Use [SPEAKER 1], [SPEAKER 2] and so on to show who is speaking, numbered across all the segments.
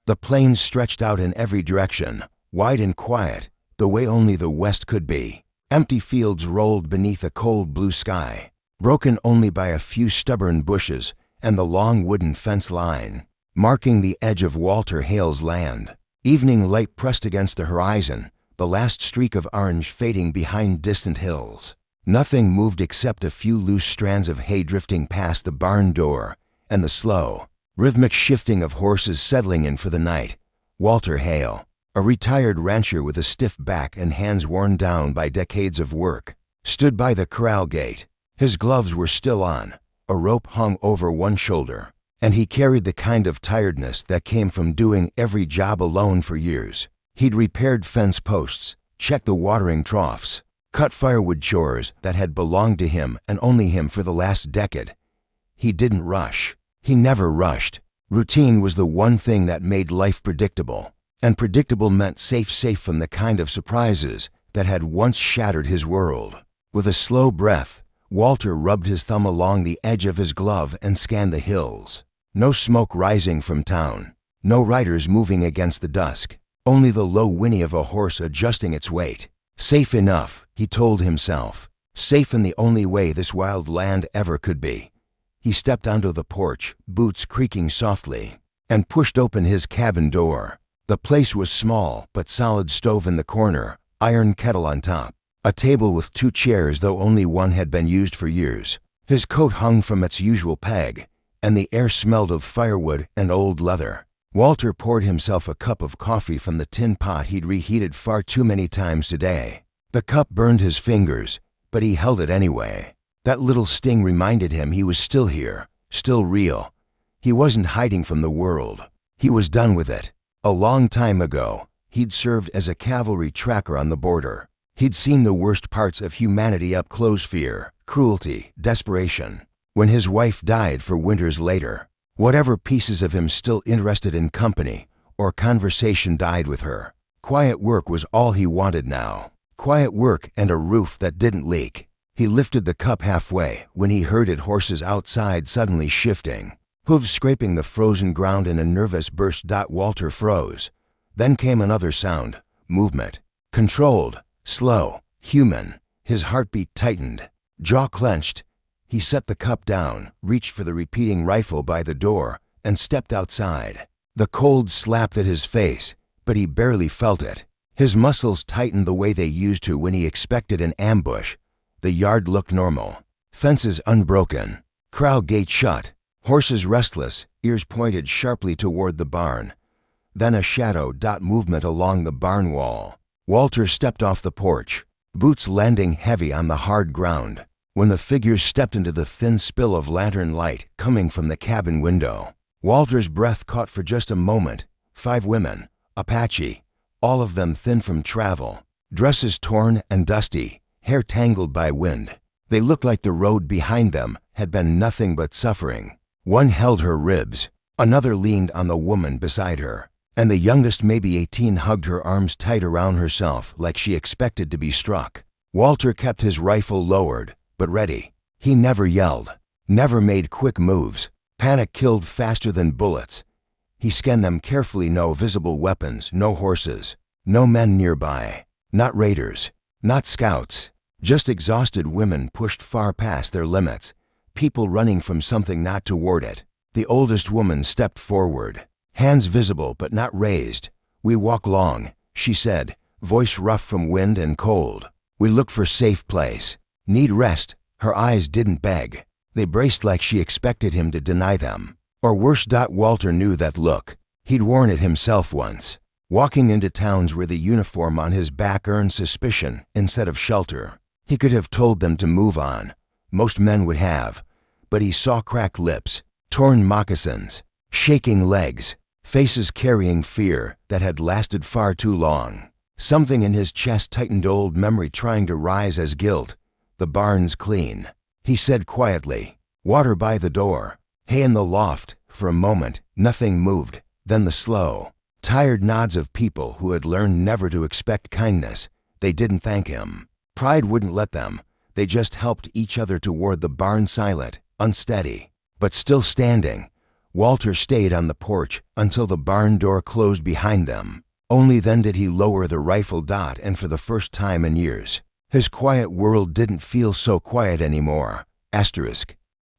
[SPEAKER 1] The plains stretched out in every direction, wide and quiet, the way only the West could be. Empty fields rolled beneath a cold blue sky, broken only by a few stubborn bushes and the long wooden fence line, marking the edge of Walter Hale's land. Evening light pressed against the horizon, the last streak of orange fading behind distant hills. Nothing moved except a few loose strands of hay drifting past the barn door, and the slow, rhythmic shifting of horses settling in for the night. Walter Hale, a retired rancher with a stiff back and hands worn down by decades of work, stood by the corral gate. His gloves were still on, a rope hung over one shoulder, and he carried the kind of tiredness that came from doing every job alone for years. He'd repaired fence posts, checked the watering troughs, cut firewood, chores that had belonged to him and only him for the last decade. He didn't rush. He never rushed. Routine was the one thing that made life predictable, and predictable meant safe from the kind of surprises that had once shattered his world. With a slow breath, Walter rubbed his thumb along the edge of his glove and scanned the hills. No smoke rising from town, no riders moving against the dusk, only the low whinny of a horse adjusting its weight. Safe enough, he told himself. Safe in the only way this wild land ever could be. He stepped onto the porch, boots creaking softly, and pushed open his cabin door. The place was small, but solid stove in the corner, iron kettle on top, a table with 2 chairs though only one had been used for years. His coat hung from its usual peg, and the air smelled of firewood and old leather. Walter poured himself a cup of coffee from the tin pot he'd reheated far too many times today. The cup burned his fingers, but he held it anyway. That little sting reminded him he was still here, still real. He wasn't hiding from the world. He was done with it. A long time ago, he'd served as a cavalry tracker on the border. He'd seen the worst parts of humanity up close: fear, cruelty, desperation. When his wife died 4 winters later, whatever pieces of him still interested in company or conversation died with her. Quiet work was all he wanted now. Quiet work and a roof that didn't leak. He lifted the cup halfway when he heard horses outside suddenly shifting, hooves scraping the frozen ground in a nervous burst. Walter froze. Then came another sound, movement. Controlled, slow, human. His heartbeat tightened, jaw clenched. He set the cup down, reached for the repeating rifle by the door, and stepped outside. The cold slapped at his face, but he barely felt it. His muscles tightened the way they used to when he expected an ambush. The yard looked normal. Fences unbroken. Corral gate shut. Horses restless, ears pointed sharply toward the barn. Then a shadow. Movement along the barn wall. Walter stepped off the porch, boots landing heavy on the hard ground, when the figures stepped into the thin spill of lantern light coming from the cabin window. Walter's breath caught for just a moment. 5 women, Apache, all of them thin from travel, dresses torn and dusty, hair tangled by wind. They looked like the road behind them had been nothing but suffering. One held her ribs, another leaned on the woman beside her, and the youngest, maybe 18, hugged her arms tight around herself like she expected to be struck. Walter kept his rifle lowered, but ready. He never yelled, never made quick moves. Panic killed faster than bullets. He scanned them carefully. No visible weapons, no horses, no men nearby. Not raiders, not scouts, just exhausted women pushed far past their limits, people running from something, not toward it. The oldest woman stepped forward, hands visible but not raised. "We walk long," she said, voice rough from wind and cold. "We look for safe place. Need rest." Her eyes didn't beg. They braced like she expected him to deny them. Or worse. Walter knew that look. He'd worn it himself once, walking into towns where the uniform on his back earned suspicion instead of shelter. He could have told them to move on. Most men would have. But he saw cracked lips, torn moccasins, shaking legs, faces carrying fear that had lasted far too long. Something in his chest tightened, old memory trying to rise as guilt. "The barn's clean," he said quietly. "Water by the door, hay in the loft." For a moment, nothing moved. Then the slow, tired nods of people who had learned never to expect kindness. They didn't thank him. Pride wouldn't let them. They just helped each other toward the barn, silent, unsteady, but still standing. Walter stayed on the porch until the barn door closed behind them. Only then did he lower the rifle. And for the first time in years, his quiet world didn't feel so quiet anymore.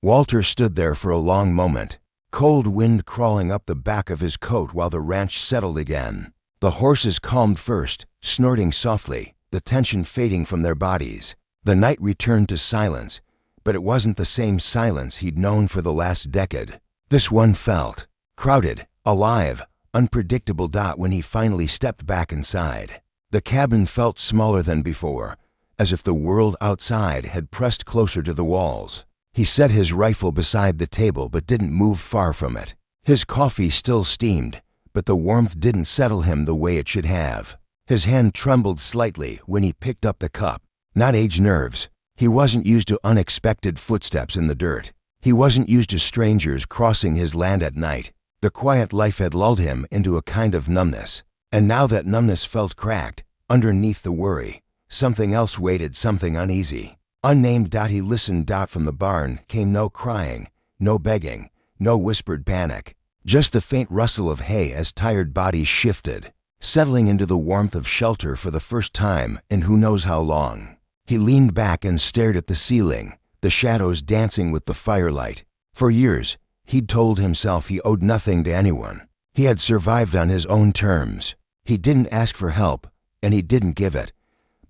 [SPEAKER 1] Walter stood there for a long moment, cold wind crawling up the back of his coat while the ranch settled again. The horses calmed first, snorting softly, the tension fading from their bodies. The night returned to silence, but it wasn't the same silence he'd known for the last decade. This one felt crowded, alive, unpredictable. When he finally stepped back inside, the cabin felt smaller than before, as if the world outside had pressed closer to the walls. He set his rifle beside the table but didn't move far from it. His coffee still steamed, but the warmth didn't settle him the way it should have. His hand trembled slightly when he picked up the cup. Not age nerves. He wasn't used to unexpected footsteps in the dirt. He wasn't used to strangers crossing his land at night. The quiet life had lulled him into a kind of numbness. And now that numbness felt cracked, underneath the worry, something else waited, something uneasy. Unnamed. He listened. From the barn came no crying, no begging, no whispered panic. Just the faint rustle of hay as tired bodies shifted, settling into the warmth of shelter for the first time in who knows how long. He leaned back and stared at the ceiling, the shadows dancing with the firelight. For years, he'd told himself he owed nothing to anyone. He had survived on his own terms. He didn't ask for help, and he didn't give it.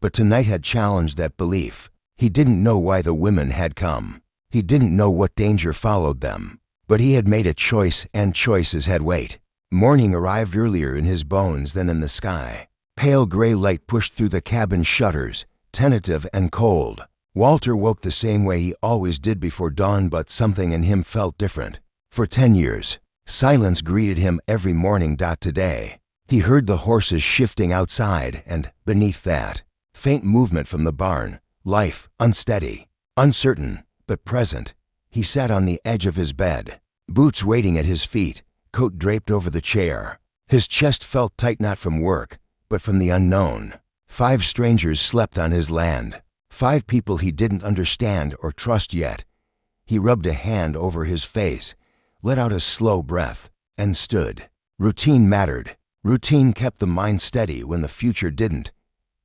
[SPEAKER 1] But tonight had challenged that belief. He didn't know why the women had come. He didn't know what danger followed them. But he had made a choice, and choices had weight. Morning arrived earlier in his bones than in the sky. Pale gray light pushed through the cabin shutters, tentative and cold. Walter woke the same way he always did before dawn, but something in him felt different. For 10 years, silence greeted him every morning. Today, he heard the horses shifting outside, and beneath that, faint movement from the barn. Life, unsteady, uncertain, but present. He sat on the edge of his bed, boots waiting at his feet, coat draped over the chair. His chest felt tight, not from work, but from the unknown. 5 strangers slept on his land. 5 people he didn't understand or trust yet. He rubbed a hand over his face, let out a slow breath, and stood. Routine mattered. Routine kept the mind steady when the future didn't.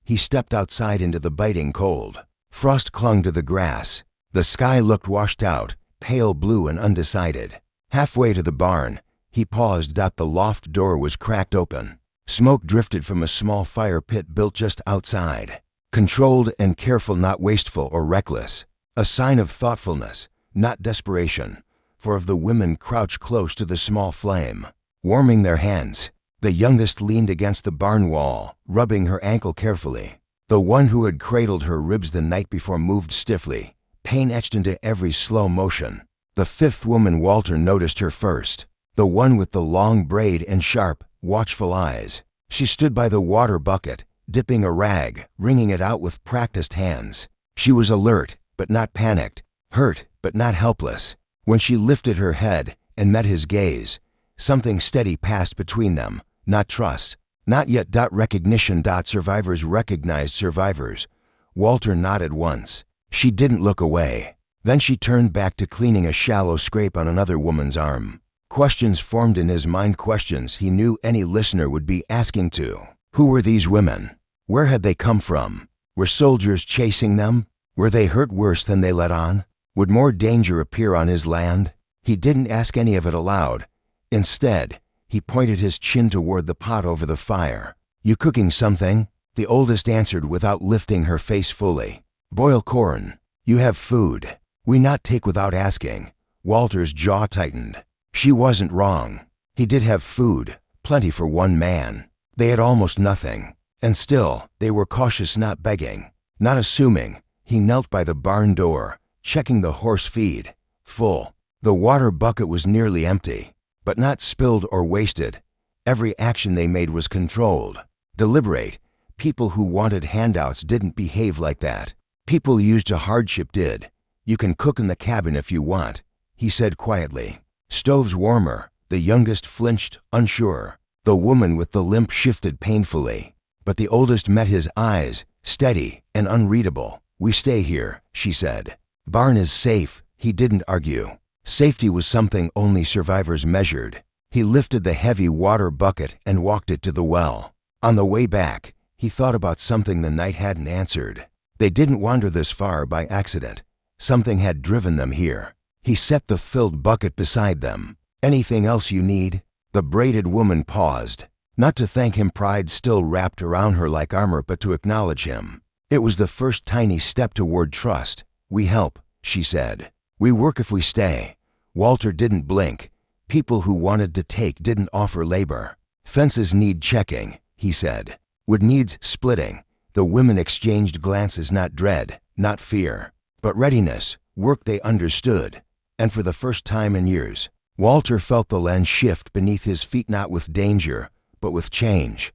[SPEAKER 1] He stepped outside into the biting cold. Frost clung to the grass. The sky looked washed out, pale blue and undecided. Halfway to the barn, he paused. The loft door was cracked open. Smoke drifted from a small fire pit built just outside. Controlled and careful, not wasteful or reckless. A sign of thoughtfulness, not desperation. 4 of the women crouched close to the small flame, warming their hands. The youngest leaned against the barn wall, rubbing her ankle carefully. The one who had cradled her ribs the night before moved stiffly, pain etched into every slow motion. The 5th woman Walter noticed her first, the one with the long braid and sharp, watchful eyes. She stood by the water bucket, dipping a rag, wringing it out with practiced hands. She was alert, but not panicked, hurt, but not helpless. When she lifted her head and met his gaze, something steady passed between them, not trust. Not yet. Recognition. Survivors recognized survivors. Walter nodded once. She didn't look away. Then she turned back to cleaning a shallow scrape on another woman's arm. Questions formed in his mind, questions he knew any listener would be asking too. Who were these women? Where had they come from? Were soldiers chasing them? Were they hurt worse than they let on? Would more danger appear on his land? He didn't ask any of it aloud. Instead, he pointed his chin toward the pot over the fire. You cooking something? The oldest answered without lifting her face fully. Boil corn. You have food. We not take without asking. Walter's jaw tightened. She wasn't wrong. He did have food, plenty for one man. They had almost nothing. And still, they were cautious, not begging, not assuming. He knelt by the barn door, checking the horse feed. Full. The water bucket was nearly empty, but not spilled or wasted. Every action they made was controlled, deliberate. People who wanted handouts didn't behave like that. People used to hardship did. You can cook in the cabin if you want, he said quietly. Stove's warmer. The youngest flinched, unsure. The woman with the limp shifted painfully. But the oldest met his eyes, steady and unreadable. We stay here, she said. Barn is safe, he didn't argue. Safety was something only survivors measured. He lifted the heavy water bucket and walked it to the well. On the way back, he thought about something the night hadn't answered. They didn't wander this far by accident. Something had driven them here. He set the filled bucket beside them. "Anything else you need?" The braided woman paused. Not to thank him, pride still wrapped around her like armor, but to acknowledge him. It was the first tiny step toward trust. "We help," she said. "We work if we stay." Walter didn't blink. People who wanted to take didn't offer labor. "Fences need checking," he said. "Wood needs splitting." The women exchanged glances, not dread, not fear, but readiness, work they understood. And for the first time in years, Walter felt the land shift beneath his feet, not with danger, but with change.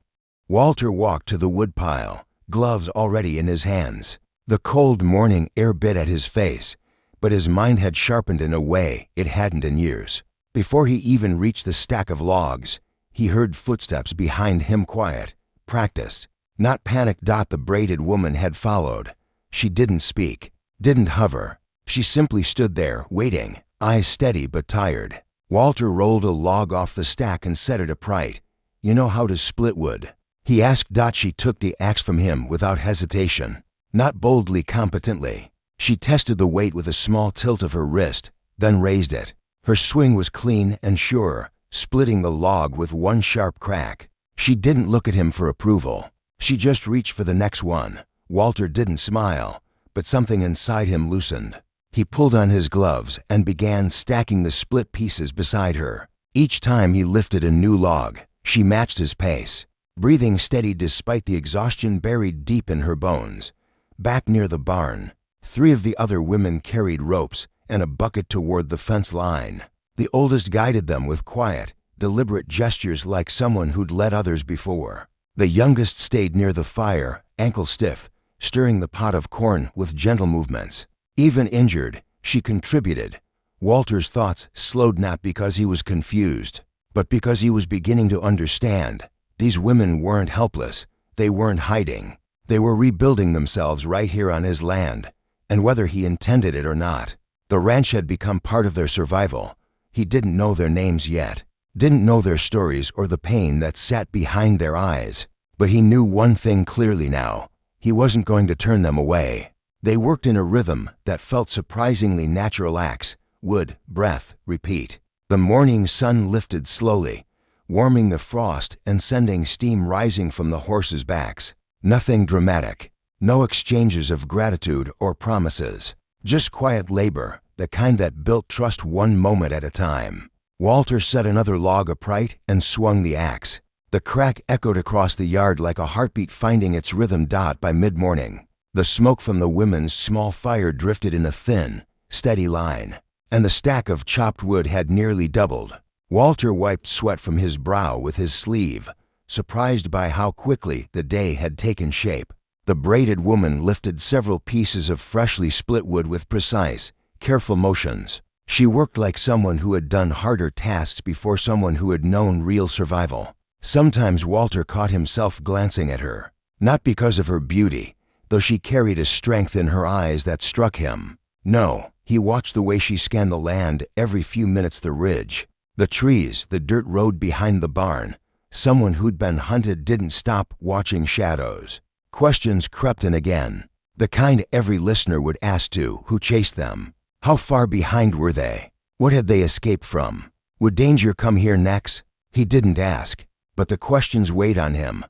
[SPEAKER 1] Walter walked to the woodpile, gloves already in his hands. The cold morning air bit at his face, but his mind had sharpened in a way it hadn't in years. Before he even reached the stack of logs, he heard footsteps behind him, quiet, practiced, not panic. The braided woman had followed. She didn't speak, didn't hover. She simply stood there, waiting, eyes steady but tired. Walter rolled a log off the stack and set it upright. "You know how to split wood?" he asked. She took the axe from him without hesitation, not boldly, competently. She tested the weight with a small tilt of her wrist, then raised it. Her swing was clean and sure, splitting the log with one sharp crack. She didn't look at him for approval. She just reached for the next one. Walter didn't smile, but something inside him loosened. He pulled on his gloves and began stacking the split pieces beside her. Each time he lifted a new log, she matched his pace, breathing steady despite the exhaustion buried deep in her bones. Back near the barn, 3 of the other women carried ropes and a bucket toward the fence line. The oldest guided them with quiet, deliberate gestures, like someone who'd led others before. The youngest stayed near the fire, ankle stiff, stirring the pot of corn with gentle movements. Even injured, she contributed. Walter's thoughts slowed, not because he was confused, but because he was beginning to understand. These women weren't helpless. They weren't hiding. They were rebuilding themselves right here on his land, and whether he intended it or not, the ranch had become part of their survival. He didn't know their names yet, didn't know their stories or the pain that sat behind their eyes, but he knew one thing clearly now: he wasn't going to turn them away. They worked in a rhythm that felt surprisingly natural: axe, wood, breath, repeat. The morning sun lifted slowly, warming the frost and sending steam rising from the horses' backs. Nothing dramatic, no exchanges of gratitude or promises, just quiet labor, the kind that built trust one moment at a time. Walter set another log upright and swung the axe. The crack echoed across the yard like a heartbeat finding its rhythm. By mid-morning, the smoke from the women's small fire drifted in a thin, steady line, and the stack of chopped wood had nearly doubled. Walter wiped sweat from his brow with his sleeve, surprised by how quickly the day had taken shape. The braided woman lifted several pieces of freshly split wood with precise, careful motions. She worked like someone who had done harder tasks before, someone who had known real survival. Sometimes Walter caught himself glancing at her, not because of her beauty, though she carried a strength in her eyes that struck him. No, he watched the way she scanned the land every few minutes: the ridge, the trees, the dirt road behind the barn. Someone who'd been hunted didn't stop watching shadows. Questions crept in again, the kind every listener would ask to who chased them. How far behind were they? What had they escaped from? Would danger come here next? He didn't ask, but the questions weighed on him.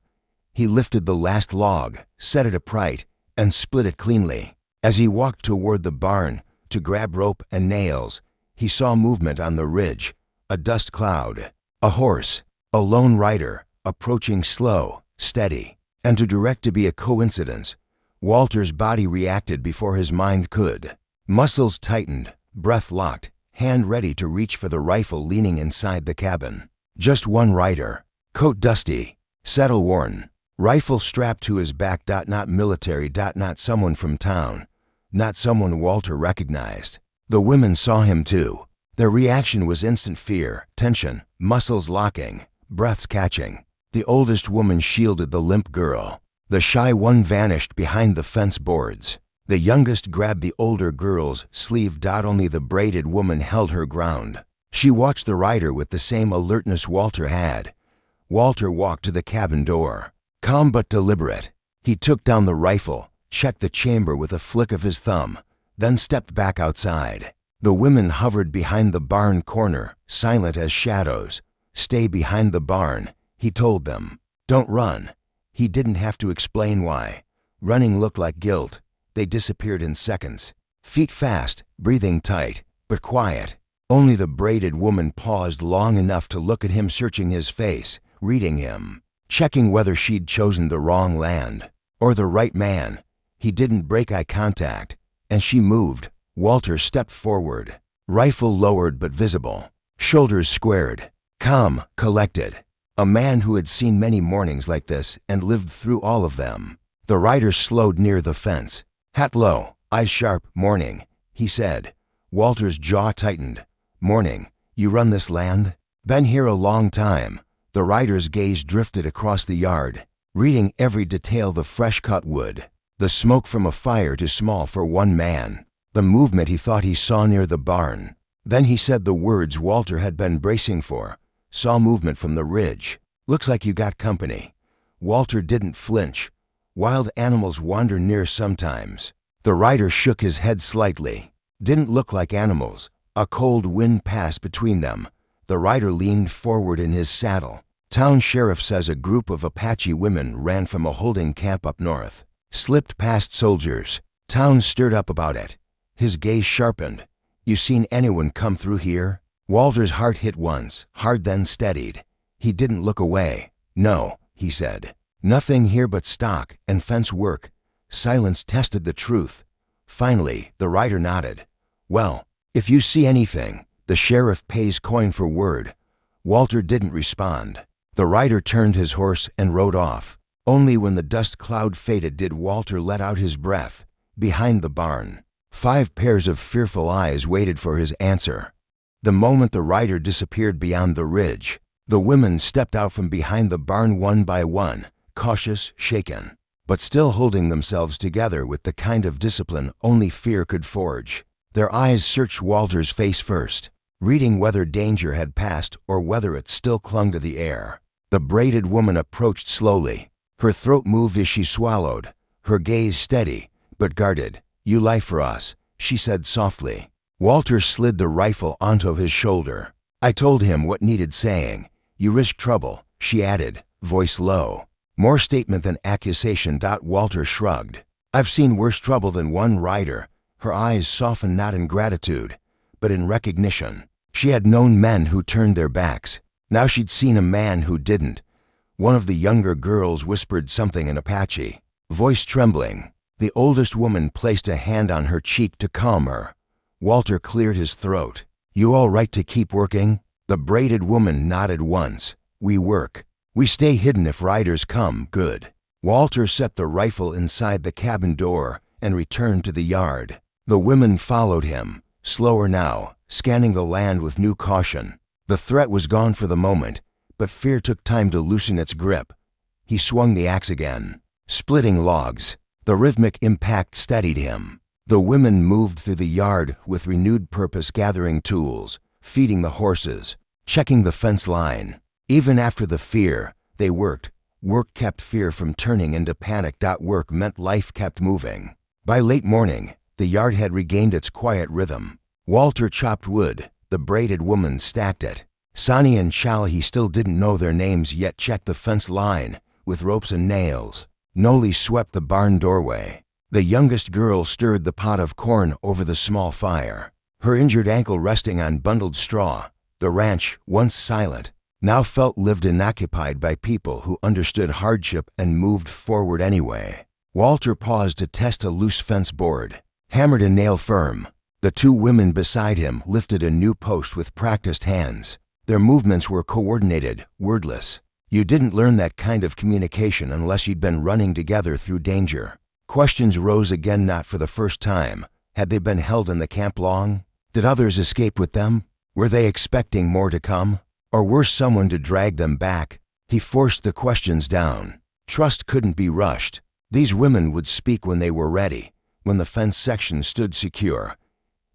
[SPEAKER 1] He lifted the last log, set it upright, and split it cleanly. As he walked toward the barn to grab rope and nails, he saw movement on the ridge, a dust cloud, a horse, a lone rider, approaching slow, steady. And too direct to be a coincidence, Walter's body reacted before his mind could. Muscles tightened, breath locked, hand ready to reach for the rifle leaning inside the cabin. Just one rider, coat dusty, saddle worn, rifle strapped to his back. Not military. Not someone from town, not someone Walter recognized. The women saw him too. Their reaction was instant: fear, tension, muscles locking, breaths catching. The oldest woman shielded the limp girl. The shy one vanished behind the fence boards. The youngest grabbed the older girl's sleeve. Only the braided woman held her ground. She watched the rider with the same alertness Walter had. Walter walked to the cabin door. Calm but deliberate. He took down the rifle, checked the chamber with a flick of his thumb, then stepped back outside. The women hovered behind the barn corner, silent as shadows. "Stay behind the barn," he told them. "Don't run." He didn't have to explain why. Running looked like guilt. They disappeared in seconds. Feet fast, breathing tight, but quiet. Only the braided woman paused long enough to look at him, searching his face, reading him, checking whether she'd chosen the wrong land or the right man. He didn't break eye contact, and she moved. Walter stepped forward, rifle lowered but visible, shoulders squared, calm, collected. A man who had seen many mornings like this and lived through all of them. The rider slowed near the fence. Hat low, eyes sharp. "Morning," he said. Walter's jaw tightened. "Morning. You run this land?" "Been here a long time." The rider's gaze drifted across the yard, reading every detail: the fresh-cut wood, the smoke from a fire too small for one man, the movement he thought he saw near the barn. Then he said the words Walter had been bracing for. "Saw movement from the ridge. Looks like you got company." Walter didn't flinch. "Wild animals wander near sometimes." The rider shook his head slightly. "Didn't look like animals." A cold wind passed between them. The rider leaned forward in his saddle. "Town sheriff says a group of Apache women ran from a holding camp up north. Slipped past soldiers. Town stirred up about it." His gaze sharpened. "You seen anyone come through here?" Walter's heart hit once, hard, then steadied. He didn't look away. "No," he said. "Nothing here but stock and fence work." Silence tested the truth. Finally, the rider nodded. "Well, if you see anything, the sheriff pays coin for word." Walter didn't respond. The rider turned his horse and rode off. Only when the dust cloud faded did Walter let out his breath. Behind the barn, 5 pairs of fearful eyes waited for his answer. The moment the rider disappeared beyond the ridge, the women stepped out from behind the barn one by one, cautious, shaken, but still holding themselves together with the kind of discipline only fear could forge. Their eyes searched Walter's face first, reading whether danger had passed or whether it still clung to the air. The braided woman approached slowly. Her throat moved as she swallowed, her gaze steady but guarded. "You lie for us," she said softly. Walter slid the rifle onto his shoulder. "I told him what needed saying. You risk trouble," she added, voice low. More statement than accusation. Walter shrugged. "I've seen worse trouble than one rider." Her eyes softened, not in gratitude, but in recognition. She had known men who turned their backs. Now she'd seen a man who didn't. One of the younger girls whispered something in Apache, voice trembling. The oldest woman placed a hand on her cheek to calm her. Walter cleared his throat. "You all right to keep working?" The braided woman nodded once. "We work. We stay hidden if riders come." "Good." Walter set the rifle inside the cabin door and returned to the yard. The women followed him, slower now, scanning the land with new caution. The threat was gone for the moment, but fear took time to loosen its grip. He swung the axe again, splitting logs. The rhythmic impact steadied him. The women moved through the yard with renewed purpose, gathering tools, feeding the horses, checking the fence line. Even after the fear, they worked. Work kept fear from turning into panic. Work meant life kept moving. By late morning, the yard had regained its quiet rhythm. Walter chopped wood. The braided woman stacked it. Sonny and Chal, he still didn't know their names yet, checked the fence line with ropes and nails. Noli swept the barn doorway. The youngest girl stirred the pot of corn over the small fire, her injured ankle resting on bundled straw. The ranch, once silent, now felt lived and occupied by people who understood hardship and moved forward anyway. Walter paused to test a loose fence board, hammered a nail firm. The 2 women beside him lifted a new post with practiced hands. Their movements were coordinated, wordless. You didn't learn that kind of communication unless you'd been running together through danger. Questions rose again, not for the first time. Had they been held in the camp long? Did others escape with them? Were they expecting more to come? Or worse, someone to drag them back? He forced the questions down. Trust couldn't be rushed. These women would speak when they were ready, when the fence section stood secure.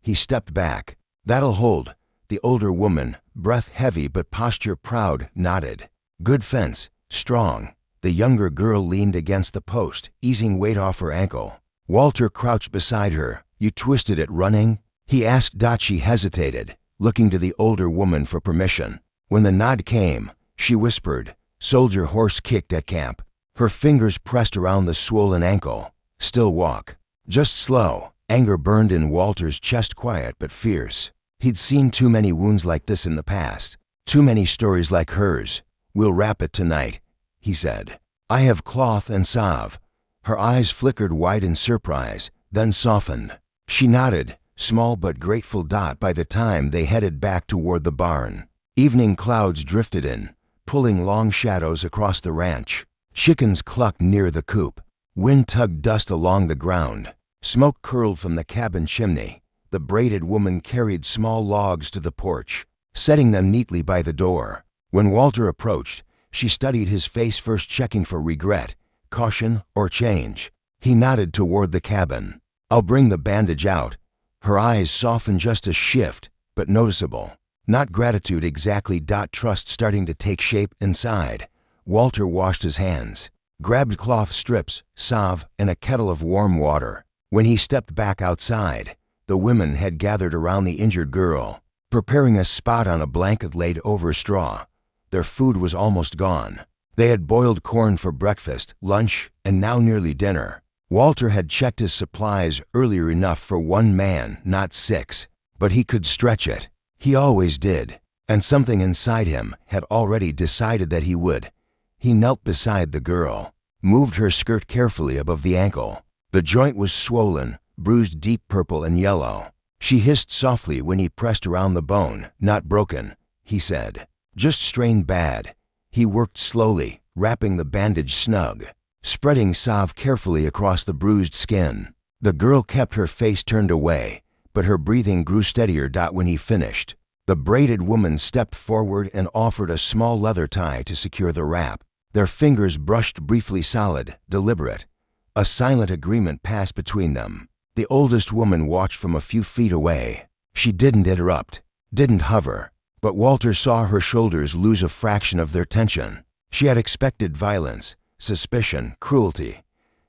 [SPEAKER 1] He stepped back. "That'll hold." The older woman, breath heavy but posture proud, nodded. "Good fence, strong." The younger girl leaned against the post, easing weight off her ankle. Walter crouched beside her. "You twisted it running?" he asked. She hesitated, looking to the older woman for permission. When the nod came, she whispered, "Soldier horse kicked at camp." Her fingers pressed around the swollen ankle. "Still walk. Just slow." Anger burned in Walter's chest, quiet but fierce. He'd seen too many wounds like this in the past. Too many stories like hers. "We'll wrap it tonight," he said. "I have cloth and salve." Her eyes flickered wide in surprise, then softened. She nodded, small but grateful. By the time they headed back toward the barn, evening clouds drifted in, pulling long shadows across the ranch. Chickens clucked near the coop. Wind tugged dust along the ground. Smoke curled from the cabin chimney. The braided woman carried small logs to the porch, setting them neatly by the door. When Walter approached, she studied his face, first checking for regret, caution, or change. He nodded toward the cabin. "I'll bring the bandage out." Her eyes softened, just a shift, but noticeable. Not gratitude exactly. Trust starting to take shape inside. Walter washed his hands, grabbed cloth strips, salve, and a kettle of warm water. When he stepped back outside, the women had gathered around the injured girl, preparing a spot on a blanket laid over straw. Their food was almost gone. They had boiled corn for breakfast, lunch, and now nearly dinner. Walter had checked his supplies earlier, enough for one man, not 6, but he could stretch it. He always did, and something inside him had already decided that he would. He knelt beside the girl, moved her skirt carefully above the ankle. The joint was swollen, bruised deep purple and yellow. She hissed softly when he pressed around the bone. "Not broken," he said. "Just strained bad." He worked slowly, wrapping the bandage snug, spreading salve carefully across the bruised skin. The girl kept her face turned away, but her breathing grew steadier. When he finished, the braided woman stepped forward and offered a small leather tie to secure the wrap. Their fingers brushed briefly, solid, deliberate. A silent agreement passed between them. The oldest woman watched from a few feet away. She didn't interrupt, didn't hover, but Walter saw her shoulders lose a fraction of their tension. She had expected violence, suspicion, cruelty.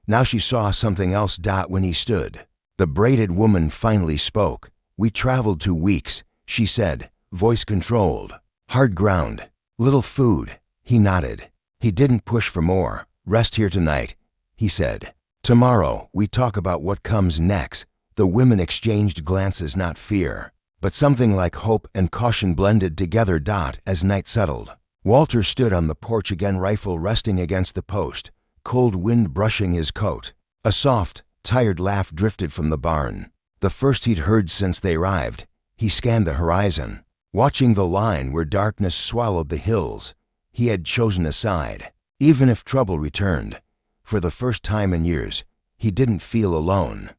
[SPEAKER 1] Now she saw something else. When he stood, the braided woman finally spoke. "We traveled 2 weeks," she said, voice controlled. "Hard ground, little food." He nodded. He didn't push for more. "Rest here tonight," he said. "Tomorrow we talk about what comes next." The women exchanged glances, not fear, but something like hope and caution blended together. As night settled, Walter stood on the porch again, rifle resting against the post, cold wind brushing his coat. A soft, tired laugh drifted from the barn, the first he'd heard since they arrived. He scanned the horizon, watching the line where darkness swallowed the hills. He had chosen a side. Even if trouble returned, for the first time in years, he didn't feel alone.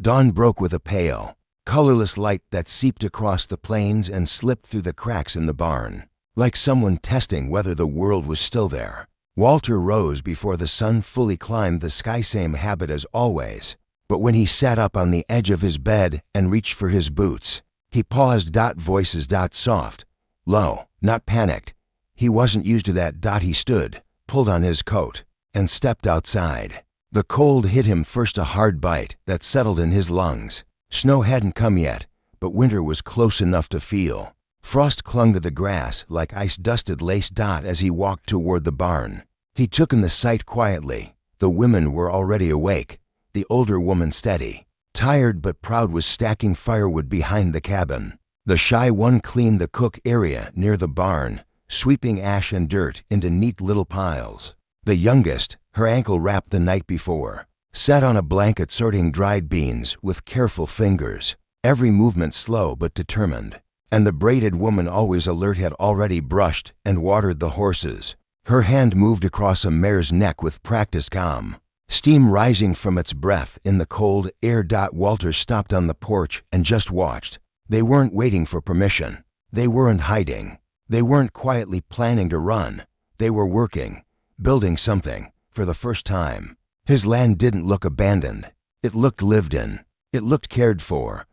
[SPEAKER 1] Dawn broke with a pale, colorless light that seeped across the plains and slipped through the cracks in the barn, like someone testing whether the world was still there. Walter rose before the sun fully climbed the sky, same habit as always. But when he sat up on the edge of his bed and reached for his boots, he paused. Voices, soft, low, not panicked. He wasn't used to that. He stood, pulled on his coat, and stepped outside. The cold hit him first, a hard bite that settled in his lungs. Snow hadn't come yet, but winter was close enough to feel. Frost clung to the grass like ice-dusted lace. As he walked toward the barn, he took in the sight quietly. The women were already awake. The older woman, steady, tired but proud, was stacking firewood behind the cabin. The shy one cleaned the cook area near the barn, sweeping ash and dirt into neat little piles. The youngest, her ankle wrapped the night before, sat on a blanket sorting dried beans with careful fingers, every movement slow but determined. And the braided woman, always alert, had already brushed and watered the horses. Her hand moved across a mare's neck with practiced calm, steam rising from its breath in the cold air. Walter stopped on the porch and just watched. They weren't waiting for permission. They weren't hiding. They weren't quietly planning to run. They were working, building something, for the first time. His land didn't look abandoned. It looked lived in. It looked cared for.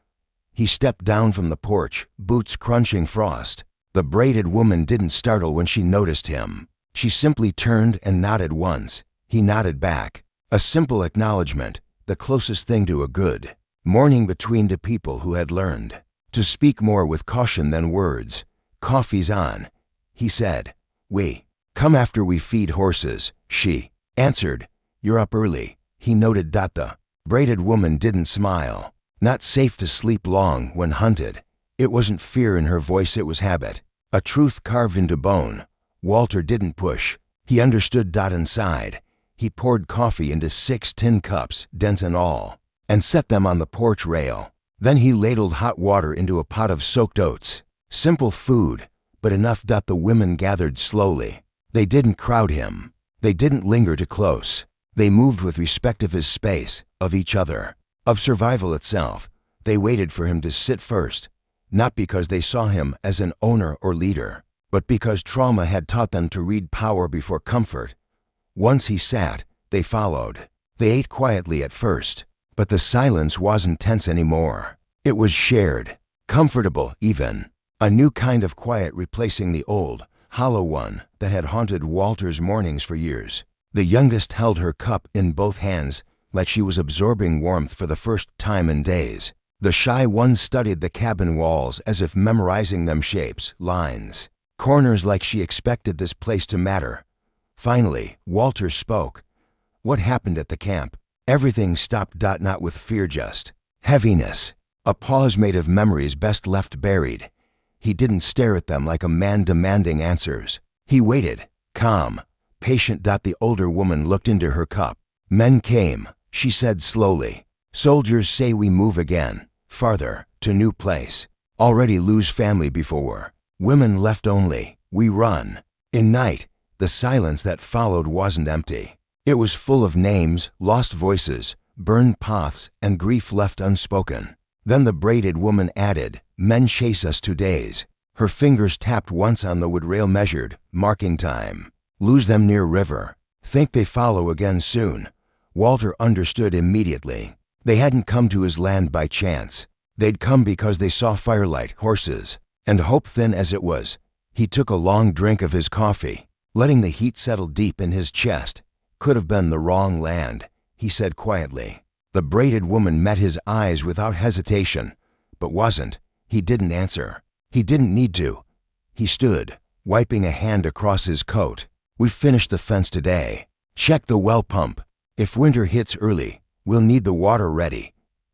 [SPEAKER 1] He stepped down from the porch, boots crunching frost. The braided woman didn't startle when she noticed him. She simply turned and nodded once. He nodded back. A simple acknowledgement, the closest thing to a good morning between two people who had learned to speak more with caution than words. "Coffee's on," he said. "We come after we feed horses," she answered. "You're up early," he noted. The braided woman didn't smile. Not safe to sleep long when hunted. It wasn't fear in her voice, it was habit. A truth carved into bone. Walter didn't push. He understood. Inside, he poured coffee into 6 tin cups, dense and all, and set them on the porch rail. Then he ladled hot water into a pot of soaked oats. Simple food, but enough. The women gathered slowly. They didn't crowd him. They didn't linger too close. They moved with respect of his space, of each other, of survival itself. They waited for him to sit first, not because they saw him as an owner or leader, but because trauma had taught them to read power before comfort. Once he sat, they followed. They ate quietly at first, but the silence wasn't tense anymore. It was shared, comfortable even. A new kind of quiet replacing the old, hollow one that had haunted Walter's mornings for years. The youngest held her cup in both hands like she was absorbing warmth for the first time in days. The shy one studied the cabin walls as if memorizing them, shapes, lines, corners, like she expected this place to matter. Finally, Walter spoke. "What happened at the camp?" Everything stopped. Not with fear, just heaviness. A pause made of memories best left buried. He didn't stare at them like a man demanding answers. He waited, calm, patient. The older woman looked into her cup. "Men came," she said slowly. "Soldiers say we move again, farther, to new place. Already lose family before. Women left only. We run." In night, the silence that followed wasn't empty. It was full of names, lost voices, burned paths, and grief left unspoken. Then the braided woman added, "Men chase us 2 days." Her fingers tapped once on the wood rail, measured, marking time. "Lose them near river. Think they follow again soon." Walter understood immediately. They hadn't come to his land by chance. They'd come because they saw firelight, horses, and hope. Thin as it was, he took a long drink of his coffee, letting the heat settle deep in his chest. "Could have been the wrong land," he said quietly. The braided woman met his eyes without hesitation, but wasn't. He didn't answer. He didn't need to. He stood, wiping a hand across his coat. "We've finished the fence today. Check the well pump. If winter hits early, we'll need the water ready."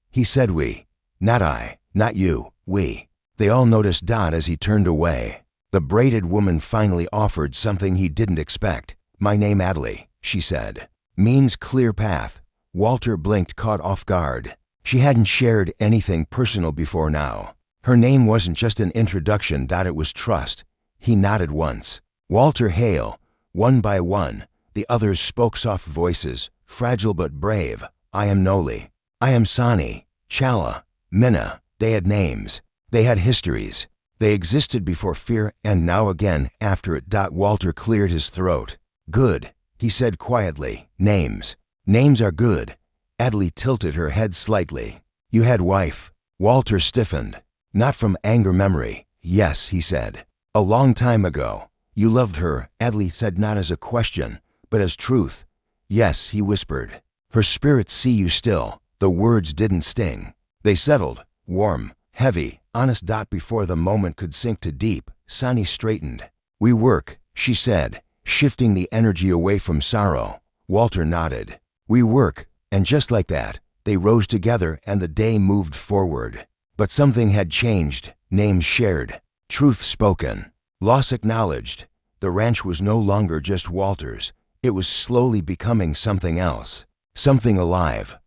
[SPEAKER 1] He said we. Not I, not you, we. They all noticed. As he turned away, the braided woman finally offered something he didn't expect. "My name Adley," she said. "Means clear path." Walter blinked, caught off guard. She hadn't shared anything personal before now. Her name wasn't just an introduction. It was trust. He nodded once. "Walter Hale." One by one, the others spoke, soft voices, fragile but brave. "I am Noli. I am Sani, Chala, Minna." They had names. They had histories. They existed before fear and now again after it. Walter cleared his throat. "Good," he said quietly. "Names. Names are good." Adley tilted her head slightly. "You had wife." Walter stiffened. "Not from anger, memory." "Yes," he said. "A long time ago." "You loved her," Adley said, not as a question, but as truth. "Yes," he whispered. "Her spirit see you still." The words didn't sting. They settled, warm, heavy, honest. Before the moment could sink too deep, Sani straightened. "We work," she said, shifting the energy away from sorrow. Walter nodded. "We work," and just like that, they rose together and the day moved forward. But something had changed. Names shared, truth spoken, loss acknowledged. The ranch was no longer just Walter's. It was slowly becoming something else, something alive.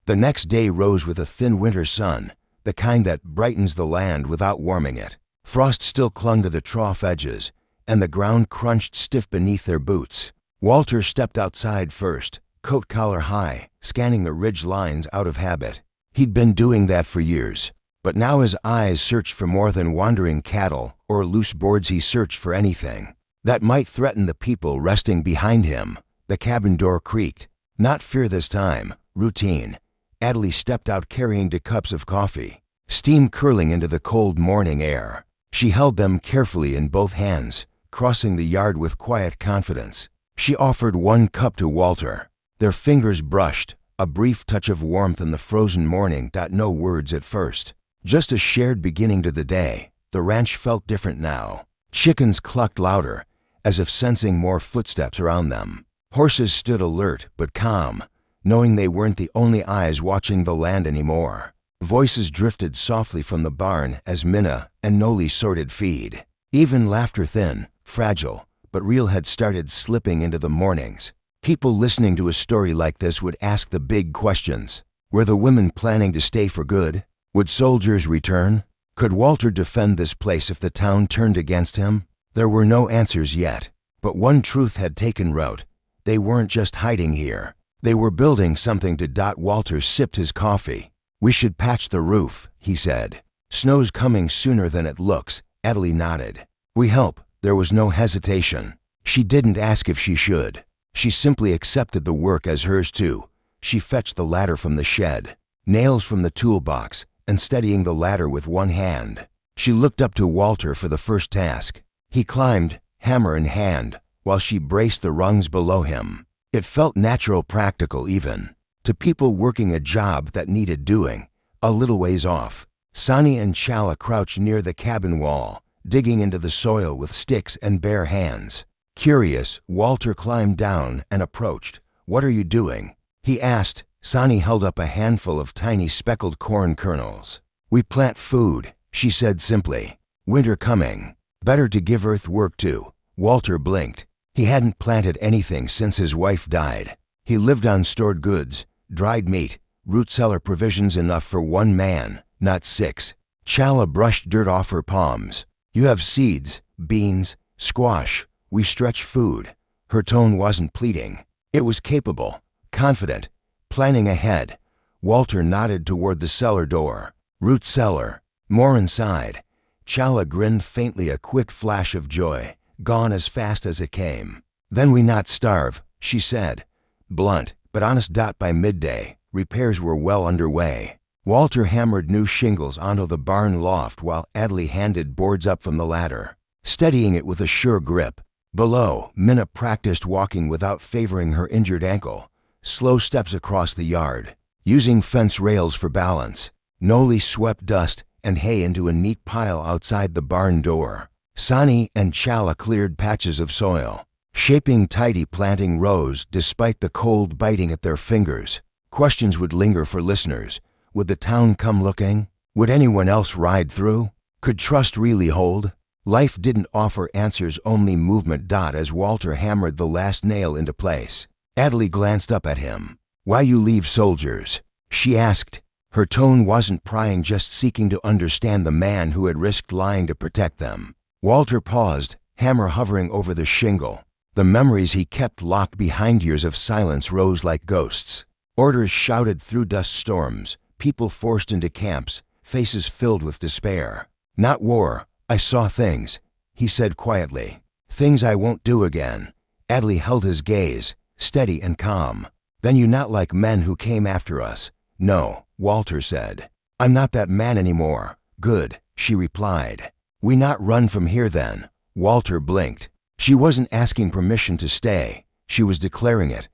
[SPEAKER 1] The next day rose with a thin winter sun, the kind that brightens the land without warming it. Frost still clung to the trough edges, and the ground crunched stiff beneath their boots. Walter stepped outside first, coat collar high, scanning the ridge lines out of habit. He'd been doing that for years, but now his eyes searched for more than wandering cattle or loose boards. He searched for anything that might threaten the people resting behind him. The cabin door creaked. Not fear this time, routine. Adley stepped out carrying 2 cups of coffee, steam curling into the cold morning air. She held them carefully in both hands, crossing the yard with quiet confidence. She offered 1 cup to Walter. Their fingers brushed, a brief touch of warmth in the frozen morning. No words at first, just a shared beginning to the day. The ranch felt different now. Chickens clucked louder, as if sensing more footsteps around them. Horses stood alert but calm, knowing they weren't the only eyes watching the land anymore. Voices drifted softly from the barn as Minna and Noli sorted feed. Even laughter, thin, fragile, but real, had started slipping into the mornings. People listening to a story like this would ask the big questions. Were the women planning to stay for good? Would soldiers return? Could Walter defend this place if the town turned against him? There were no answers yet, but one truth had taken root. They weren't just hiding here. They were building something to. Walter sipped his coffee. We should patch the roof, he said. Snow's coming sooner than it looks. Adley nodded. We help. There was no hesitation. She didn't ask if she should. She simply accepted the work as hers too. She fetched the ladder from the shed, nails from the toolbox, and steadying the ladder with one hand. She looked up to Walter for the first task. He climbed, hammer in hand, while she braced the rungs below him. It felt natural, practical even, to people working a job that needed doing. A little ways off, Sonny and Chala crouched near the cabin wall, digging into the soil with sticks and bare hands. Curious, Walter climbed down and approached. What are you doing? He asked. Sonny held up a handful of tiny speckled corn kernels. We plant food, she said simply. Winter coming. Better to give Earth work too. Walter blinked. He hadn't planted anything since his wife died. He lived on stored goods, dried meat, root cellar provisions, enough for 1 man, not 6. Chala brushed dirt off her palms. You have seeds, beans, squash. We stretch food. Her tone wasn't pleading. It was capable, confident, planning ahead. Walter nodded toward the cellar door. Root cellar. More inside. Chala grinned faintly, a quick flash of joy, gone as fast as it came. Then we not starve, she said. Blunt, but honest. By midday, repairs were well underway. Walter hammered new shingles onto the barn loft while Adley handed boards up from the ladder, steadying it with a sure grip. Below, Minna practiced walking without favoring her injured ankle. Slow steps across the yard, using fence rails for balance. Noli swept dust and hay into a neat pile outside the barn door. Sonny and Chala cleared patches of soil, shaping tidy planting rows despite the cold biting at their fingers. Questions would linger for listeners. Would the town come looking? Would anyone else ride through? Could trust really hold? Life didn't offer answers, only movement. As Walter hammered the last nail into place, Adley glanced up at him. Why you leave soldiers? She asked. Her tone wasn't prying, just seeking to understand the man who had risked lying to protect them. Walter paused, hammer hovering over the shingle. The memories he kept locked behind years of silence rose like ghosts. Orders shouted through dust storms, people forced into camps, faces filled with despair. Not war. I saw things, he said quietly. Things I won't do again. Adley held his gaze, steady and calm. Then you not like men who came after us? No, Walter said. I'm not that man anymore. Good, she replied. We not run from here then. Walter blinked. She wasn't asking permission to stay. She was declaring it.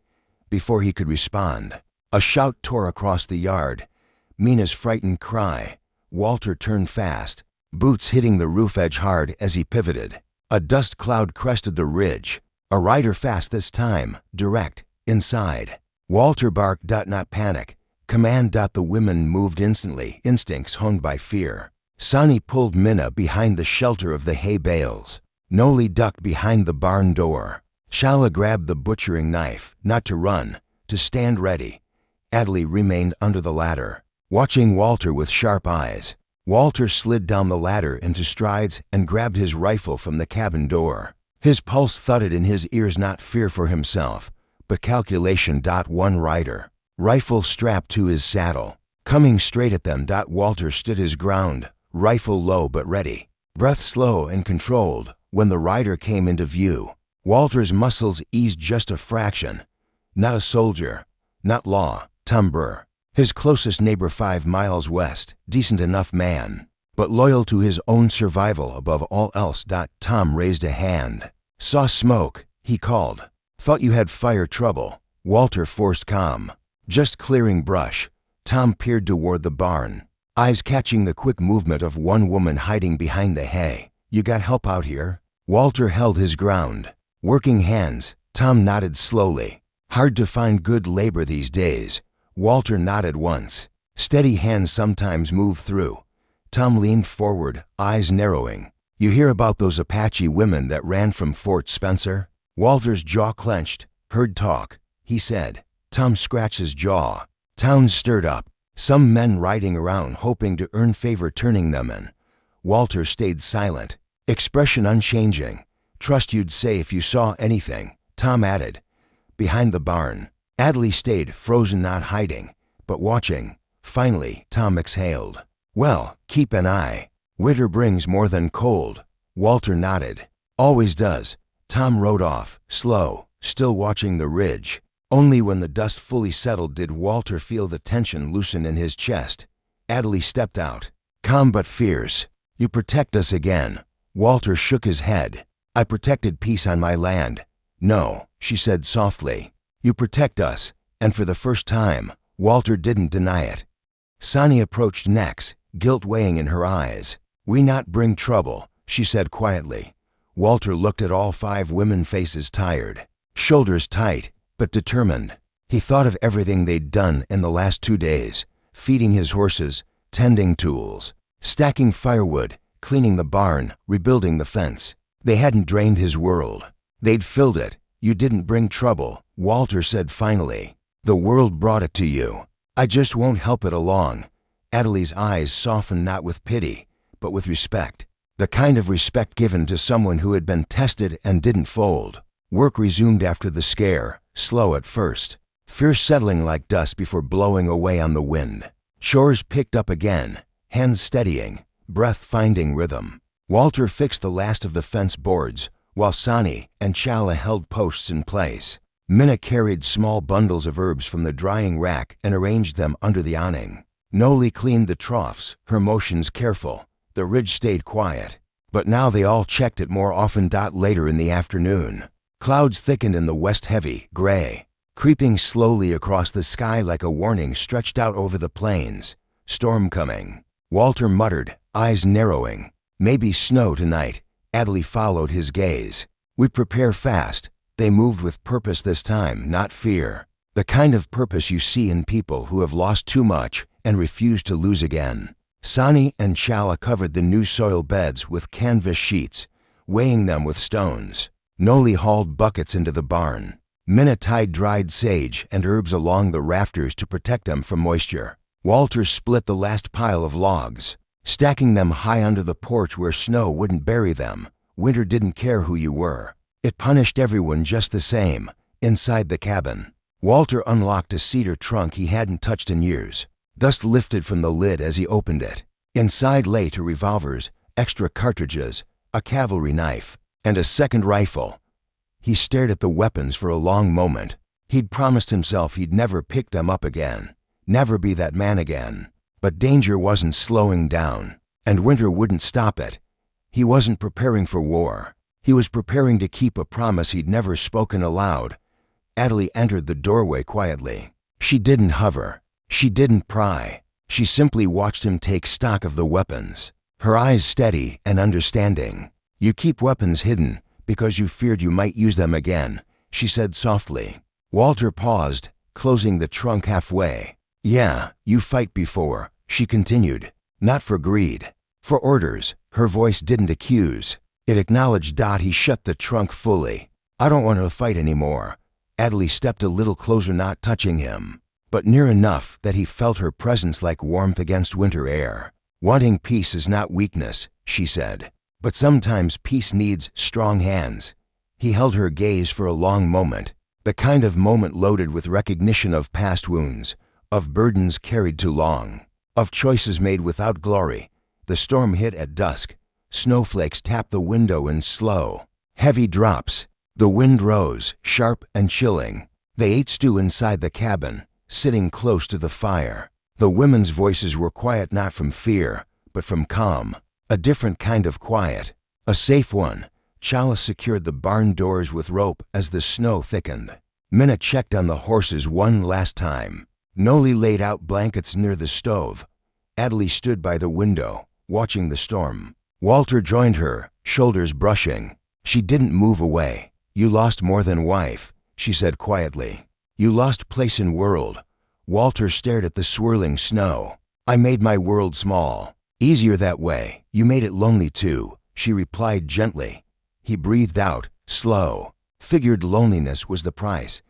[SPEAKER 1] Before he could respond, a shout tore across the yard. Mina's frightened cry. Walter turned fast, boots hitting the roof edge hard as he pivoted. A dust cloud crested the ridge. A rider fast this time, direct, inside. Walter barked. Not panic. Command. The women moved instantly, instincts honed by fear. Sonny pulled Minna behind the shelter of the hay bales. Noli ducked behind the barn door. Chala grabbed the butchering knife, not to run, to stand ready. Adley remained under the ladder, watching Walter with sharp eyes. Walter slid down the ladder into strides and grabbed his rifle from the cabin door. His pulse thudded in his ears, not fear for himself, but calculation. One rider, rifle strapped to his saddle, coming straight at them. Walter stood his ground, rifle low but ready, breath slow and controlled. When the rider came into view, Walter's muscles eased just a fraction. Not a soldier, not law, timbre, His closest neighbor 5 miles west, decent enough man, but loyal to his own survival above all else. Tom raised a hand. Saw smoke, he called. Thought you had fire trouble. Walter forced calm. Just clearing brush. Tom peered toward the barn, eyes catching the quick movement of one woman hiding behind the hay. You got help out here? Walter held his ground. Working hands. Tom nodded slowly. Hard to find good labor these days. Walter nodded once. Steady hands sometimes move through. Tom leaned forward, eyes narrowing. You hear about those Apache women that ran from Fort Spencer? Walter's jaw clenched. Heard talk, he said. Tom scratched his jaw. Town stirred up. Some men riding around hoping to earn favor turning them in. Walter stayed silent, expression unchanging. Trust you'd say if you saw anything, Tom added. Behind the barn. Adley stayed frozen, not hiding, but watching. Finally, Tom exhaled. Well, keep an eye. Winter brings more than cold. Walter nodded. Always does. Tom rode off, slow, still watching the ridge. Only when the dust fully settled did Walter feel the tension loosen in his chest. Adley stepped out, calm but fierce. You protect us again. Walter shook his head. I protected peace on my land. No, she said softly. You protect us, and for the first time, Walter didn't deny it. Sonny approached next, guilt weighing in her eyes. We not bring trouble, she said quietly. Walter looked at all 5 women faces, tired, shoulders tight, but determined. He thought of everything they'd done in the last 2 days, feeding his horses, tending tools, stacking firewood, cleaning the barn, rebuilding the fence. They hadn't drained his world. They'd filled it. You didn't bring trouble, Walter said finally. The world brought it to you. I just won't help it along. Adley's eyes softened not with pity, but with respect. The kind of respect given to someone who had been tested and didn't fold. Work resumed after the scare, slow at first. Fear settling like dust before blowing away on the wind. Chores picked up again, hands steadying, breath finding rhythm. Walter fixed the last of the fence boards, while Sonny and Chala held posts in place. Minna carried small bundles of herbs from the drying rack and arranged them under the awning. Noli cleaned the troughs, her motions careful. The ridge stayed quiet, but now they all checked it more often. Later in the afternoon, clouds thickened in the west, heavy, gray, creeping slowly across the sky like a warning stretched out over the plains. Storm coming. Walter muttered, eyes narrowing. Maybe snow tonight. Adley followed his gaze. We prepare fast. They moved with purpose this time, not fear. The kind of purpose you see in people who have lost too much and refuse to lose again. Sonny and Chala covered the new soil beds with canvas sheets, weighing them with stones. Noli hauled buckets into the barn. Minna tied dried sage and herbs along the rafters to protect them from moisture. Walter split the last pile of logs, stacking them high under the porch where snow wouldn't bury them. Winter didn't care who you were. It punished everyone just the same. Inside the cabin, Walter unlocked a cedar trunk he hadn't touched in years. Dust lifted from the lid as he opened it. Inside lay 2 revolvers, extra cartridges, a cavalry knife, and a second rifle. He stared at the weapons for a long moment. He'd promised himself he'd never pick them up again, never be that man again. But danger wasn't slowing down, and Winter wouldn't stop it. He wasn't preparing for war. He was preparing to keep a promise he'd never spoken aloud. Adley entered the doorway quietly. She didn't hover. She didn't pry. She simply watched him take stock of the weapons, her eyes steady and understanding. You keep weapons hidden because you feared you might use them again, she said softly. Walter paused, closing the trunk halfway. Yeah, you fight before, she continued. Not for greed, for orders. Her voice didn't accuse. It acknowledged. He shut the trunk fully. I don't want to fight anymore. Adley stepped a little closer, not touching him, but near enough that he felt her presence like warmth against winter air. Wanting peace is not weakness, she said, but sometimes peace needs strong hands. He held her gaze for a long moment, the kind of moment loaded with recognition of past wounds, of burdens carried too long, of choices made without glory. The storm hit at dusk. Snowflakes tapped the window in slow, heavy drops. The wind rose, sharp and chilling. They ate stew inside the cabin, sitting close to the fire. The women's voices were quiet not from fear, but from calm. A different kind of quiet. A safe one. Chala secured the barn doors with rope as the snow thickened. Minna checked on the horses one last time. Noli laid out blankets near the stove. Adley stood by the window, watching the storm. Walter joined her, shoulders brushing. She didn't move away. "You lost more than wife," she said quietly. "You lost place in world." Walter stared at the swirling snow. "I made my world small. Easier that way. You made it lonely too," she replied gently. He breathed out, slow. Figured loneliness was the price.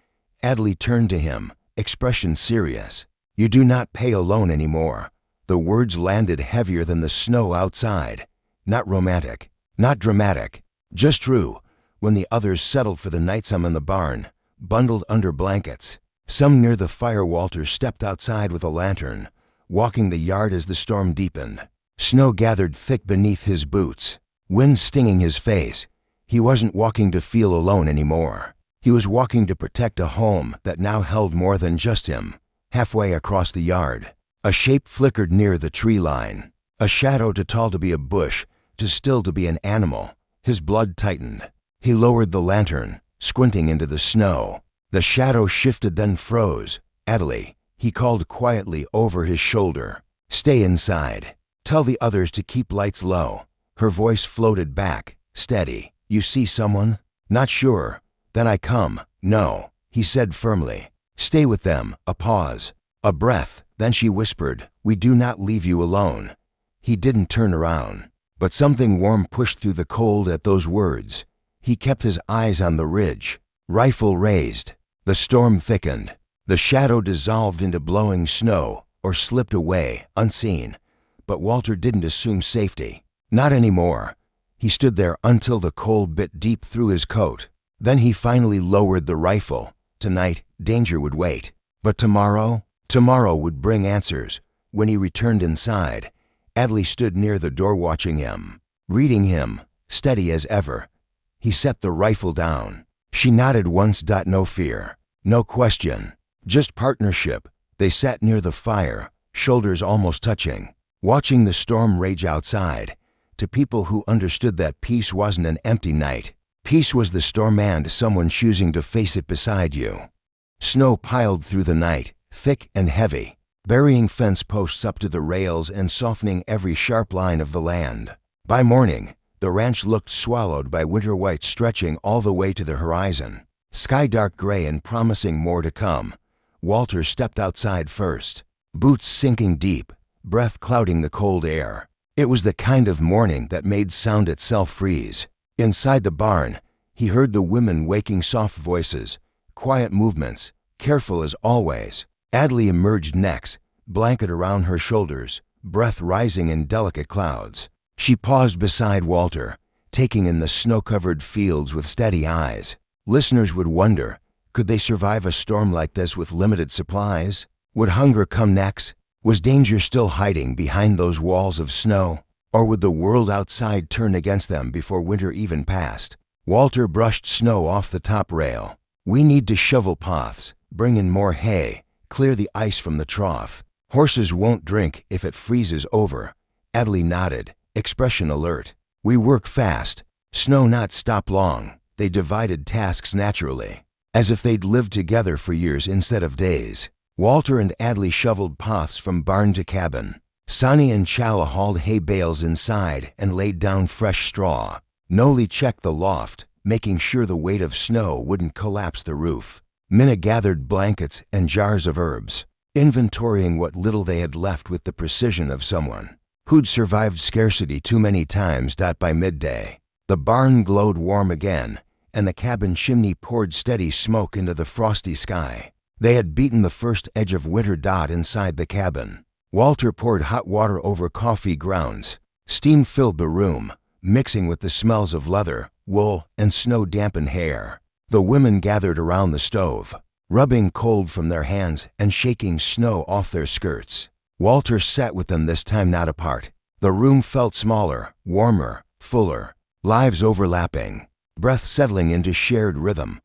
[SPEAKER 1] Adley turned to him, expression serious. "You do not pay alone anymore." The words landed heavier than the snow outside. Not romantic, not dramatic, just true. When the others settled for the night, some in the barn, bundled under blankets, some near the fire, Walter stepped outside with a lantern, walking the yard as the storm deepened. Snow gathered thick beneath his boots, wind stinging his face. He wasn't walking to feel alone anymore. He was walking to protect a home that now held more than just him. Halfway across the yard, a shape flickered near the tree line. A shadow too tall to be a bush, too still to be an animal. His blood tightened. He lowered the lantern, squinting into the snow. The shadow shifted, then froze. "Adley," he called quietly over his shoulder. "Stay inside. Tell the others to keep lights low." Her voice floated back, steady. "You see someone?" "Not sure." "Then I come." "No," he said firmly. "Stay with them." A pause. A breath. Then she whispered, "We do not leave you alone." He didn't turn around, but something warm pushed through the cold at those words. He kept his eyes on the ridge, rifle raised. The storm thickened. The shadow dissolved into blowing snow or slipped away, unseen. But Walter didn't assume safety. Not anymore. He stood there until the cold bit deep through his coat. Then he finally lowered the rifle. Tonight, danger would wait. But tomorrow? Tomorrow would bring answers. When he returned inside, Adley stood near the door watching him, reading him, steady as ever. He set the rifle down. She nodded once. No fear, no question, just partnership. They sat near the fire, shoulders almost touching, watching the storm rage outside. To people who understood that peace wasn't an empty night. Peace was the storm and someone choosing to face it beside you. Snow piled through the night, thick and heavy, burying fence posts up to the rails and softening every sharp line of the land. By morning, the ranch looked swallowed by winter white stretching all the way to the horizon. Sky dark gray and promising more to come. Walter stepped outside first, boots sinking deep, breath clouding the cold air. It was the kind of morning that made sound itself freeze. Inside the barn, he heard the women waking, soft voices, quiet movements, careful as always. Adley emerged next, blanket around her shoulders, breath rising in delicate clouds. She paused beside Walter, taking in the snow-covered fields with steady eyes. Listeners would wonder, could they survive a storm like this with limited supplies? Would hunger come next? Was danger still hiding behind those walls of snow? Or would the world outside turn against them before winter even passed? Walter brushed snow off the top rail. "We need to shovel paths, bring in more hay, clear the ice from the trough. Horses won't drink if it freezes over." Adley nodded, expression alert. "We work fast. Snow not stop long." They divided tasks naturally, as if they'd lived together for years instead of days. Walter and Adley shoveled paths from barn to cabin. Sonny and Chala hauled hay bales inside and laid down fresh straw. Noli checked the loft, making sure the weight of snow wouldn't collapse the roof. Minna gathered blankets and jars of herbs, inventorying what little they had left with the precision of someone who'd survived scarcity too many times. By midday, the barn glowed warm again, and the cabin chimney poured steady smoke into the frosty sky. They had beaten the first edge of winter. Inside the cabin, Walter poured hot water over coffee grounds. Steam filled the room, mixing with the smells of leather, wool, and snow-dampened hair. The women gathered around the stove, rubbing cold from their hands and shaking snow off their skirts. Walter sat with them this time, not apart. The room felt smaller, warmer, fuller, lives overlapping, breath settling into shared rhythm.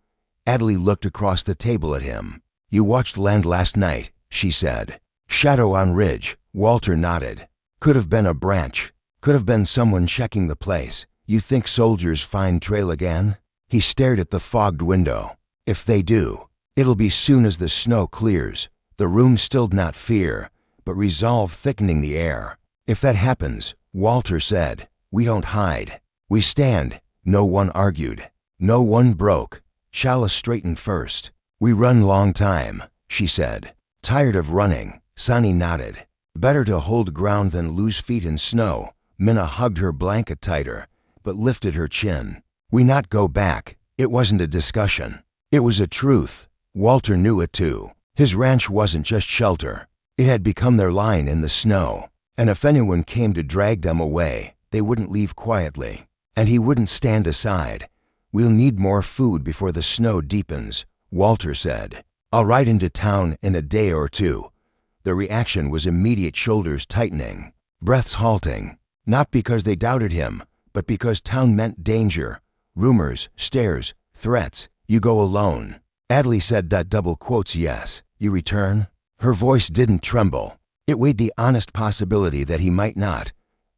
[SPEAKER 1] Adley looked across the table at him. You watched land last night, she said. Shadow on ridge, Walter nodded. Could have been a branch. Could have been someone checking the place. You think soldiers find trail again? He stared at the fogged window. If they do, it'll be soon as the snow clears. The room stilled not fear, but resolve thickening the air. If that happens, Walter said, we don't hide. We stand. No one argued. No one broke. Chala straightened first. We run long time, she said. Tired of running, Sonny nodded. Better to hold ground than lose feet in snow. Minna hugged her blanket tighter, but lifted her chin. We not go back. It wasn't a discussion. It was a truth. Walter knew it too. His ranch wasn't just shelter. It had become their line in the snow. And if anyone came to drag them away, they wouldn't leave quietly. And he wouldn't stand aside. We'll need more food before the snow deepens, Walter said. I'll ride into town in a day or two. The reaction was immediate, shoulders tightening, breaths halting. Not because they doubted him, but because town meant danger. Rumors, stares, threats. You go alone. Adley said that double quotes yes. You return? Her voice didn't tremble. It weighed the honest possibility that he might not.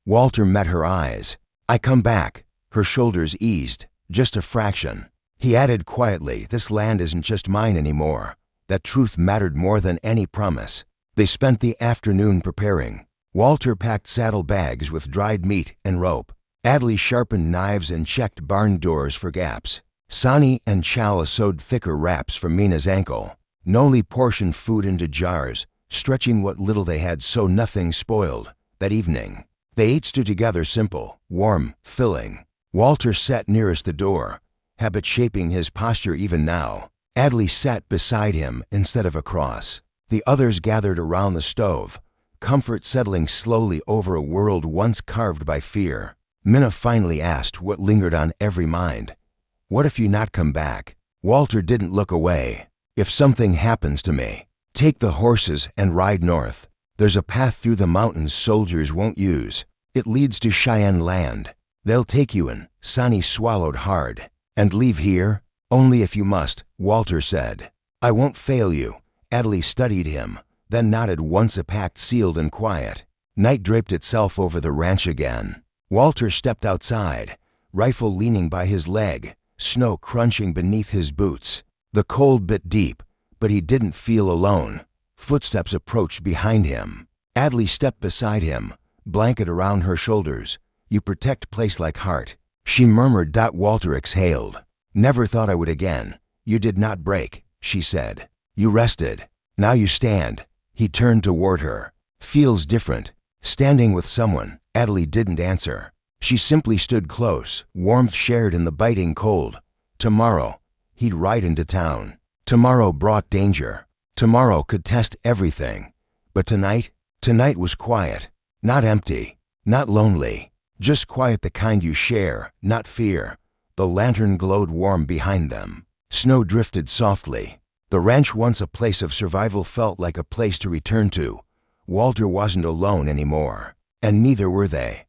[SPEAKER 1] Walter met her eyes. I come back. Her shoulders eased, just a fraction. He added quietly, this land isn't just mine anymore. That truth mattered more than any promise. They spent the afternoon preparing. Walter packed saddlebags with dried meat and rope. Adley sharpened knives and checked barn doors for gaps. Sonny and Chala sewed thicker wraps for Mina's ankle. Noli portioned food into jars, stretching what little they had so nothing spoiled. That evening, they ate stew together, simple, warm, filling. Walter sat nearest the door, habit shaping his posture even now. Adley sat beside him instead of across. The others gathered around the stove, comfort settling slowly over a world once carved by fear. Minna finally asked what lingered on every mind. What if you not come back? Walter didn't look away. If something happens to me, take the horses and ride north. There's a path through the mountains soldiers won't use. It leads to Cheyenne land. They'll take you in. Sonny swallowed hard. And leave here? Only if you must, Walter said. I won't fail you. Adley studied him, then nodded once a pact sealed and quiet. Night draped itself over the ranch again. Walter stepped outside, rifle leaning by his leg, snow crunching beneath his boots. The cold bit deep, but he didn't feel alone. Footsteps approached behind him. Adley stepped beside him, blanket around her shoulders. You protect place like heart. She murmured. Walter exhaled. Never thought I would again. You did not break, she said. You rested. Now you stand. He turned toward her. Feels different. Standing with someone. Adley didn't answer. She simply stood close, warmth shared in the biting cold. Tomorrow, he'd ride into town. Tomorrow brought danger. Tomorrow could test everything. But tonight was quiet. Not empty. Not lonely. Just quiet, the kind you share, not fear. The lantern glowed warm behind them. Snow drifted softly. The ranch, once a place of survival, felt like a place to return to. Walter wasn't alone anymore, and neither were they.